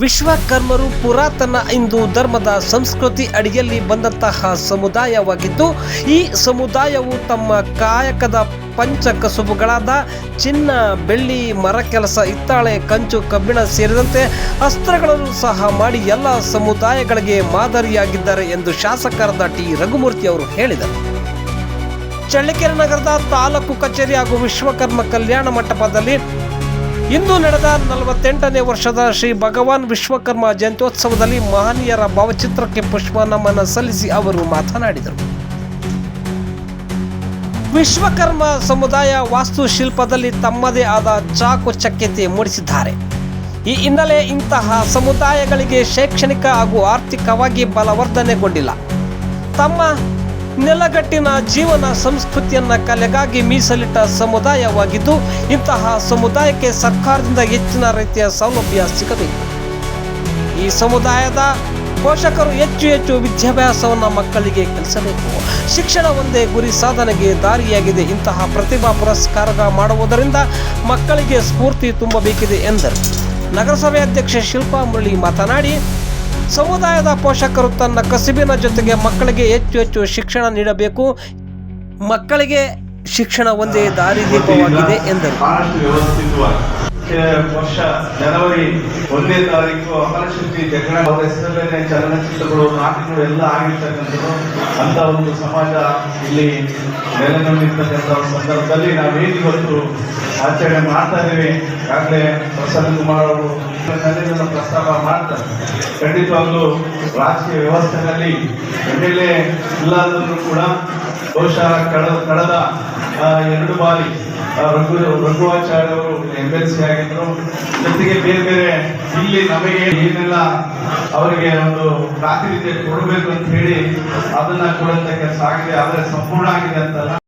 ವಿಶ್ವಕರ್ಮರು ಪುರಾತನ ಹಿಂದೂ ಧರ್ಮದ ಸಂಸ್ಕೃತಿ ಅಡಿಯಲ್ಲಿ ಬಂದಂತಹ ಸಮುದಾಯವಾಗಿದ್ದು, ಈ ಸಮುದಾಯವು ತಮ್ಮ ಕಾಯಕದ ಪಂಚ ಕಸುಬುಗಳಾದ ಚಿನ್ನ, ಬೆಳ್ಳಿ, ಮರಕೆಲಸ, ಹಿತ್ತಾಳೆ, ಕಂಚು, ಕಬ್ಬಿಣ ಸೇರಿದಂತೆ ಅಸ್ತ್ರಗಳನ್ನು ಸಹ ಮಾಡಿ ಎಲ್ಲ ಸಮುದಾಯಗಳಿಗೆ ಮಾದರಿಯಾಗಿದ್ದಾರೆ ಎಂದು ಶಾಸಕರಾದ ಟಿ ರಘುಮೂರ್ತಿ ಅವರು ಹೇಳಿದರು. ಚಳ್ಳಕೆರೆ ನಗರದ ತಾಲೂಕು ಕಚೇರಿ ಹಾಗೂ ವಿಶ್ವಕರ್ಮ ಕಲ್ಯಾಣ ಮಂಟಪದಲ್ಲಿ ಇಂದು ನಡೆದ 48ನೇ ವರ್ಷದ ಶ್ರೀ ಭಗವಾನ್ ವಿಶ್ವಕರ್ಮ ಜಯಂತ್ಯೋತ್ಸವದಲ್ಲಿ ಮಹನೀಯರ ಭಾವಚಿತ್ರಕ್ಕೆ ಪುಷ್ಪ ನಮನ ಸಲ್ಲಿಸಿ ಅವರು ಮಾತನಾಡಿದರು. ವಿಶ್ವಕರ್ಮ ಸಮುದಾಯ ವಾಸ್ತುಶಿಲ್ಪದಲ್ಲಿ ತಮ್ಮದೇ ಆದ ಚಾಕುಚಕ್ಯತೆ ಮೂಡಿಸಿದ್ದಾರೆ. ಈ ಹಿನ್ನೆಲೆ ಇಂತಹ ಸಮುದಾಯಗಳಿಗೆ ಶೈಕ್ಷಣಿಕ ಹಾಗೂ ಆರ್ಥಿಕವಾಗಿ ಬಲವರ್ಧನೆಗೊಂಡಿಲ್ಲ. ತಮ್ಮ ನೆಲಗಟ್ಟಿನ ಜೀವನ ಸಂಸ್ಕೃತಿಯನ್ನ ಕಲೆಗಾಗಿ ಮೀಸಲಿಟ್ಟ ಸಮುದಾಯವಾಗಿದ್ದು, ಇಂತಹ ಸಮುದಾಯಕ್ಕೆ ಸರ್ಕಾರದಿಂದ ಹೆಚ್ಚಿನ ರೀತಿಯ ಸೌಲಭ್ಯ ಸಿಗಬೇಕು. ಈ ಸಮುದಾಯದ ಪೋಷಕರು ಹೆಚ್ಚು ವಿದ್ಯಾಭ್ಯಾಸವನ್ನು ಮಕ್ಕಳಿಗೆ ಕಲಿಸಬೇಕು. ಶಿಕ್ಷಣ ಒಂದೇ ಗುರಿ ಸಾಧನೆಗೆ ದಾರಿಯಾಗಿದೆ. ಇಂತಹ ಪ್ರತಿಭಾ ಪುರಸ್ಕಾರ ಮಾಡುವುದರಿಂದ ಮಕ್ಕಳಿಗೆ ಸ್ಫೂರ್ತಿ ತುಂಬಬೇಕಿದೆ ಎಂದರು. ನಗರಸಭೆ ಅಧ್ಯಕ್ಷೆ ಶಿಲ್ಪಾ ಮುರಳಿ ಮಾತನಾಡಿ, ಸಮುದಾಯದ ಪೋಷಕರು ತನ್ನ ಕಸುಬಿನ ಜೊತೆಗೆ ಮಕ್ಕಳಿಗೆ ಹೆಚ್ಚು ಶಿಕ್ಷಣ ನೀಡಬೇಕು. ಮಕ್ಕಳಿಗೆ ಶಿಕ್ಷಣ ಒಂದೇ ದಾರಿದೀಪವಾಗಿದೆ ಎಂದರು. ವರ್ಷ ಜನವರಿ 1ನೇ ತಾರೀಕು ಅಮರಶಕ್ತಿ ಜಗಳ ಅವರ ಹೆಸರಲ್ಲೇ ಚಲನಚಿತ್ರಗಳು, ನಾಟಕಗಳು ಎಲ್ಲ ಆಗಿರ್ತಕ್ಕಂಥದ್ದು. ಅಂತ ಒಂದು ಸಮಾಜ ಇಲ್ಲಿ ನೆಲೆನಿರ್ತಕ್ಕಂಥ ಸಂದರ್ಭದಲ್ಲಿ ನಾವೇನು ಇವತ್ತು ಆಚರಣೆ ಮಾಡ್ತಾ ಇದ್ದೀವಿ. ಈಗಾಗಲೇ ಪ್ರಸನ್ನ ಕುಮಾರ್ ಅವರು ಪ್ರಸ್ತಾವ ಮಾಡ್ತಾರೆ. ಖಂಡಿತವಾಗ್ಲೂ ರಾಜಕೀಯ ವ್ಯವಸ್ಥೆಯಲ್ಲಿ ಎಮ್ಮೆಲ್ಯೆ ಇಲ್ಲದರೂ ಕೂಡ ಬಹುಶಃ ಕಳೆದ 2 ಬಾರಿ ರಘುವಾಚಾರ್ಯ ಅವರು MLC ಆಗಿದ್ರು. ಜೊತೆಗೆ ಬೇರೆ ಇಲ್ಲಿ ನಮಗೆ ಏನೆಲ್ಲ ಅವರಿಗೆ ಒಂದು ಪ್ರಾತಿನಿಧ್ಯ ಕೊಡಬೇಕು ಅಂತ ಹೇಳಿ ಅದನ್ನ ಕೊಡುವಂತ ಕೆಲಸ ಆಗಿದೆ. ಆದರೆ ಸಂಪೂರ್ಣ ಆಗಿದೆ ಅಂತಲ್ಲ.